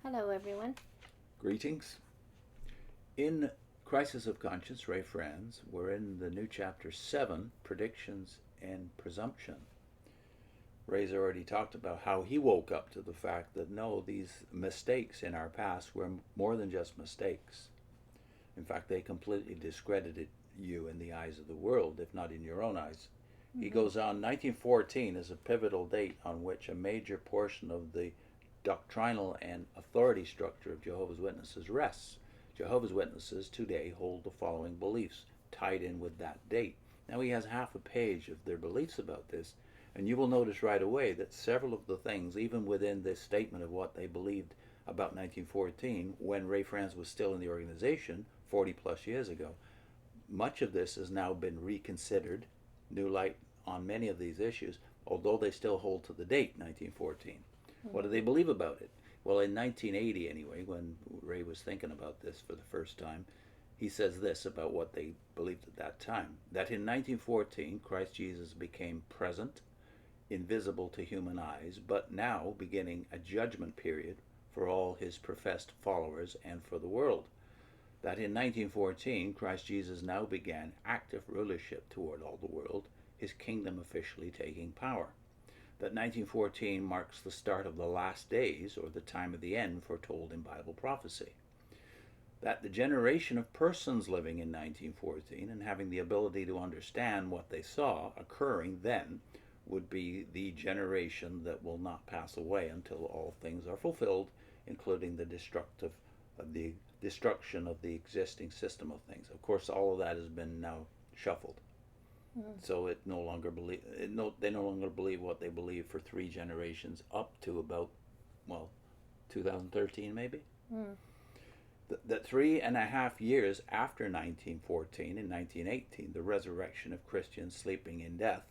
Hello, everyone. Greetings. In Crisis of Conscience, Ray Franz, we're in the new chapter 7, Predictions and Presumption. Ray's already talked about how he woke up to the fact that no, these mistakes in our past were more than just mistakes. In fact, they completely discredited you in the eyes of the world, if not in your own eyes. He goes on, 1914 is a pivotal date on which a major portion of the doctrinal and authority structure of Jehovah's Witnesses rests. Jehovah's Witnesses today hold the following beliefs tied in with that date. Now he has half a page of their beliefs about this, and you will notice right away that several of the things, even within this statement of what they believed about 1914, when Ray Franz was still in the organization 40 plus years ago, much of this has now been reconsidered, new light on many of these issues, although they still hold to the date 1914. What do they believe about it? Well, in 1980 anyway, when Ray was thinking about this for the first time, he says this about what they believed at that time, that in 1914 Christ Jesus became present, invisible to human eyes, but now beginning a judgment period for all his professed followers and for the world. That in 1914 Christ Jesus now began active rulership toward all the world, his kingdom officially taking power. That 1914 marks the start of the last days, or the time of the end foretold in Bible prophecy. That the generation of persons living in 1914 and having the ability to understand what they saw occurring then would be the generation that will not pass away until all things are fulfilled, including the destruction of the existing system of things. Of course, all of that has been now shuffled. So they no longer believe what they believed for 3 generations up to about, 2013 maybe. That 3.5 years after 1914, in 1918, the resurrection of Christians sleeping in death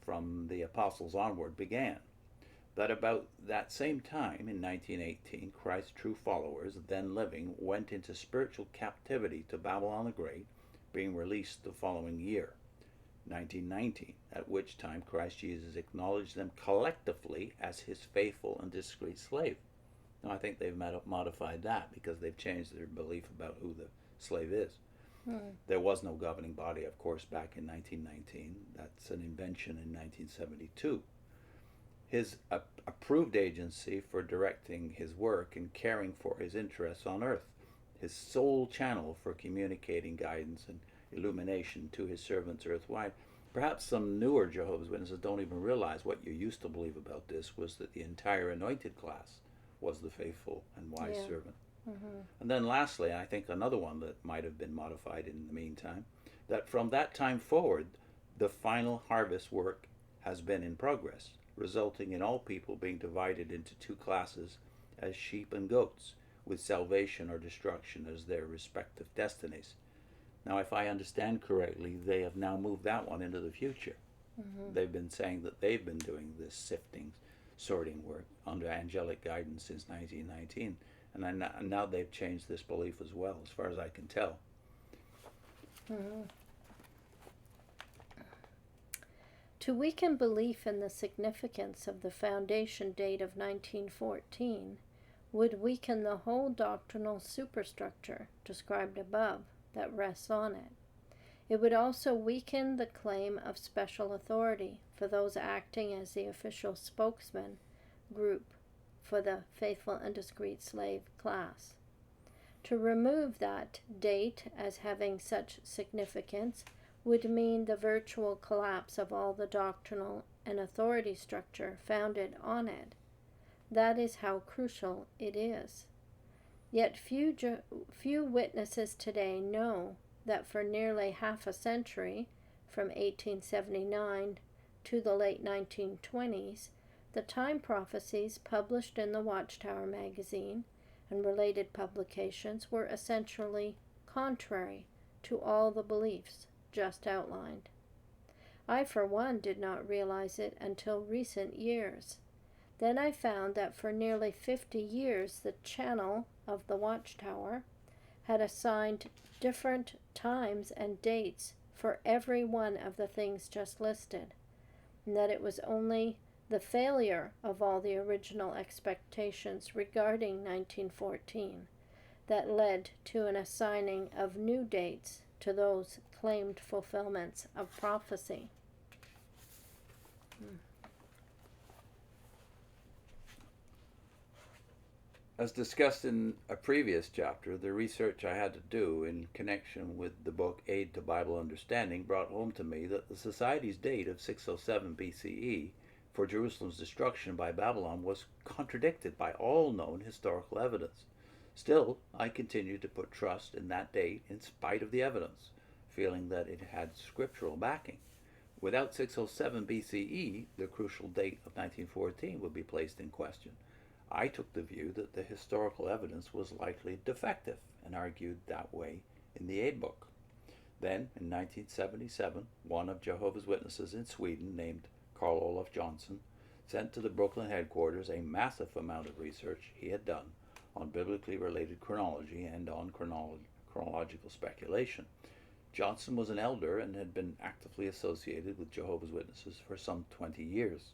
from the apostles onward began. That about that same time, in 1918, Christ's true followers, then living, went into spiritual captivity to Babylon the Great, being released the following year, 1919, at which time Christ Jesus acknowledged them collectively as his faithful and discreet slave. Now, I think they've modified that because they've changed their belief about who the slave is. There was no governing body, of course, back in 1919. That's an invention in 1972. His approved agency for directing his work and caring for his interests on earth, his sole channel for communicating guidance and illumination to his servants earthwide. Perhaps some newer Jehovah's Witnesses don't even realize what you used to believe about this was that the entire anointed class was the faithful and wise servant. And then lastly, I think another one that might have been modified in the meantime, that from that time forward, the final harvest work has been in progress, resulting in all people being divided into 2 classes as sheep and goats, with salvation or destruction as their respective destinies. Now, if I understand correctly, they have now moved that one into the future. They've been saying that they've been doing this sifting, sorting work under angelic guidance since 1919. And now they've changed this belief as well, as far as I can tell. To weaken belief in the significance of the foundation date of 1914 would weaken the whole doctrinal superstructure described above that rests on it. It would also weaken the claim of special authority for those acting as the official spokesman group for the faithful and discreet slave class. To remove that date as having such significance would mean the virtual collapse of all the doctrinal and authority structure founded on it. That is how crucial it is. Yet few witnesses today know that for nearly half a century, from 1879 to the late 1920s, the time prophecies published in the Watchtower magazine and related publications were essentially contrary to all the beliefs just outlined. I, for one, did not realize it until recent years. Then I found that for nearly 50 years the channel of the Watchtower had assigned different times and dates for every one of the things just listed, and that it was only the failure of all the original expectations regarding 1914 that led to an assigning of new dates to those claimed fulfillments of prophecy. As discussed in a previous chapter, the research I had to do in connection with the book Aid to Bible Understanding brought home to me that the Society's date of 607 BCE for Jerusalem's destruction by Babylon was contradicted by all known historical evidence. Still, I continued to put trust in that date in spite of the evidence, feeling that it had scriptural backing. Without 607 BCE, the crucial date of 1914 would be placed in question. I took the view that the historical evidence was likely defective and argued that way in the Aid book. Then, in 1977, one of Jehovah's Witnesses in Sweden named Carl Olof Jonsson sent to the Brooklyn headquarters a massive amount of research he had done on biblically related chronology and on chronological speculation. Jonsson was an elder and had been actively associated with Jehovah's Witnesses for some 20 years.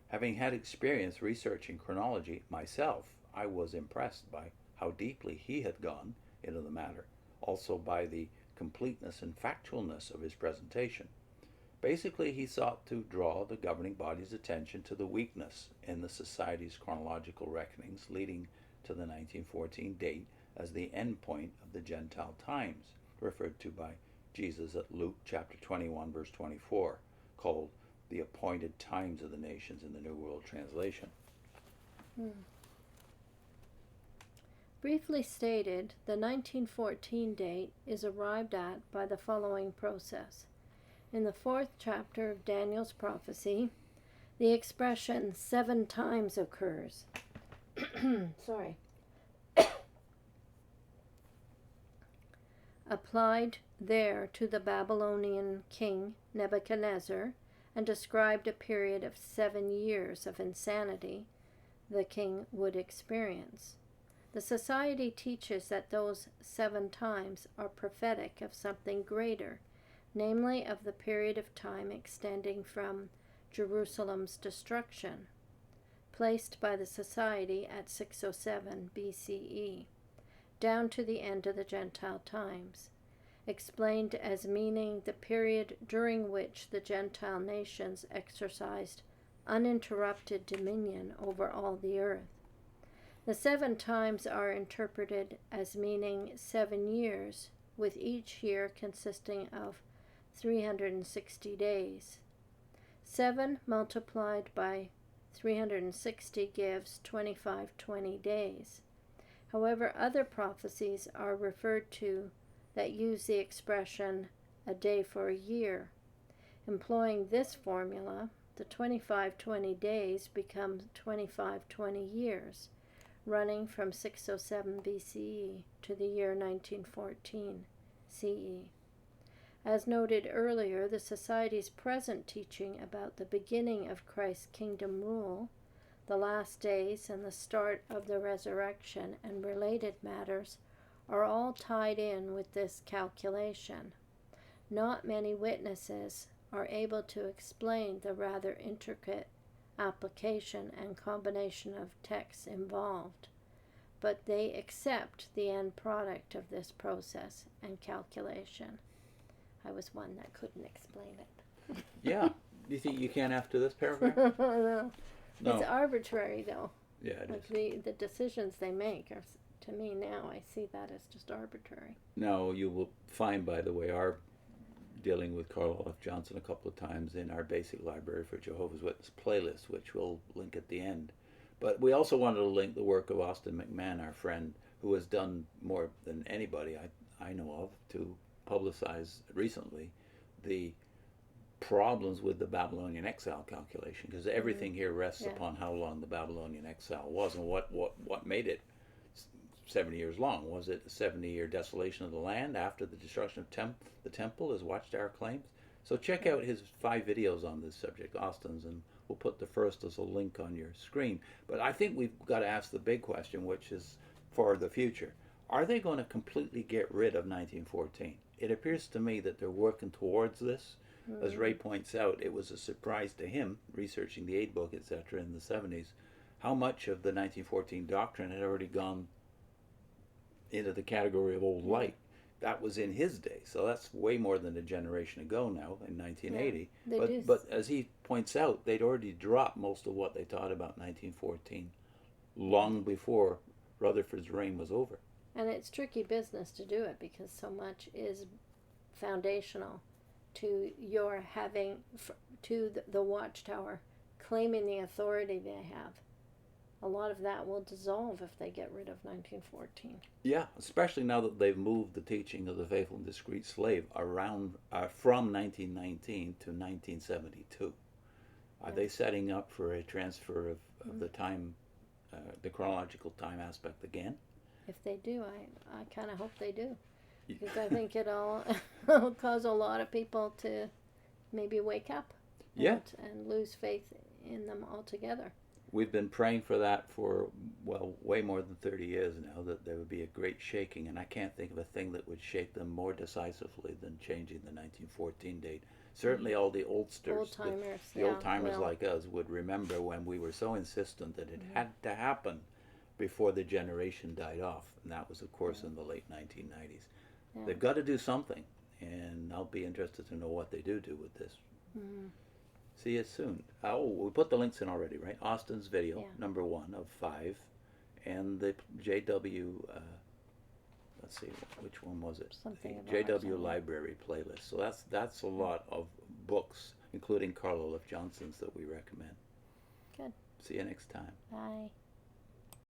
Having had experience researching chronology myself, I was impressed by how deeply he had gone into the matter, also by the completeness and factualness of his presentation. Basically, he sought to draw the governing body's attention to the weakness in the Society's chronological reckonings leading to the 1914 date as the end point of the Gentile times, referred to by Jesus at Luke chapter 21, verse 24, called the appointed times of the nations in the New World Translation. Briefly stated, the 1914 date is arrived at by the following process. In the 4th chapter of Daniel's prophecy, the expression 7 times occurs. Sorry. Applied there to the Babylonian king Nebuchadnezzar, and described a period of 7 years of insanity the king would experience. The Society teaches that those 7 times are prophetic of something greater, namely of the period of time extending from Jerusalem's destruction, placed by the Society at 607 BCE, down to the end of the Gentile times, explained as meaning the period during which the Gentile nations exercised uninterrupted dominion over all the earth. The 7 times are interpreted as meaning 7 years, with each year consisting of 360 days. 7 multiplied by 360 gives 2520 days. However, other prophecies are referred to that use the expression a day for a year. Employing this formula, the 2520 days become 2520 years, running from 607 BCE to the year 1914 CE. As noted earlier, the Society's present teaching about the beginning of Christ's kingdom rule, the last days, and the start of the resurrection and related matters are all tied in with this calculation. Not many witnesses are able to explain the rather intricate application and combination of texts involved, but they accept the end product of this process and calculation. I was one that couldn't explain it. Yeah. Do you think you can after this paragraph? No. No. It's arbitrary, though. Yeah, it is. The decisions they make are, to me now, I see that as just arbitrary. Now, you will find, by the way, our dealing with Carl Olof Jonsson a couple of times in our basic library for Jehovah's Witness playlist, which we'll link at the end. But we also wanted to link the work of Austin McMahon, our friend, who has done more than anybody I know of to publicize recently the problems with the Babylonian exile calculation, because everything here rests upon how long the Babylonian exile was and what made it 70 years long. Was it a 70-year desolation of the land after the destruction of the temple, as Watchtower claims? So check out his 5 videos on this subject, Austin's, and we'll put the first as a link on your screen. But I think we've got to ask the big question, which is for the future. Are they going to completely get rid of 1914? It appears to me that they're working towards this, As Ray points out, it was a surprise to him, researching the aid book, etc., in the 70s, how much of the 1914 doctrine had already gone into the category of old light. That was in his day, so that's way more than a generation ago now, in 1980. Yeah, but as he points out, they'd already dropped most of what they taught about 1914 long before Rutherford's reign was over. And it's tricky business to do it because so much is foundational to your having, to the Watchtower claiming the authority they have. A lot of that will dissolve if they get rid of 1914. Yeah, especially now that they've moved the teaching of the faithful and discreet slave around from 1919 to 1972. Are they setting up for a transfer of the time, the chronological time aspect again? If they do, I kind of hope they do. Because I think it'll cause a lot of people to maybe wake up and lose faith in them altogether. We've been praying for that for, well, way more than 30 years now, that there would be a great shaking, and I can't think of a thing that would shake them more decisively than changing the 1914 date. Certainly all the oldsters, old-timers, the old-timers like us would remember when we were so insistent that it had to happen before the generation died off, and that was, of course, in the late 1990s. Yeah. They've got to do something, and I'll be interested to know what they do with this. See you soon. Oh, we put the links in already, right? Austin's video, number 1 of 5, and the JW, let's see, which one was it? The JW Library playlist. So that's a lot of books, including Carl Olof Jonsson's, that we recommend. Good. See you next time. Bye.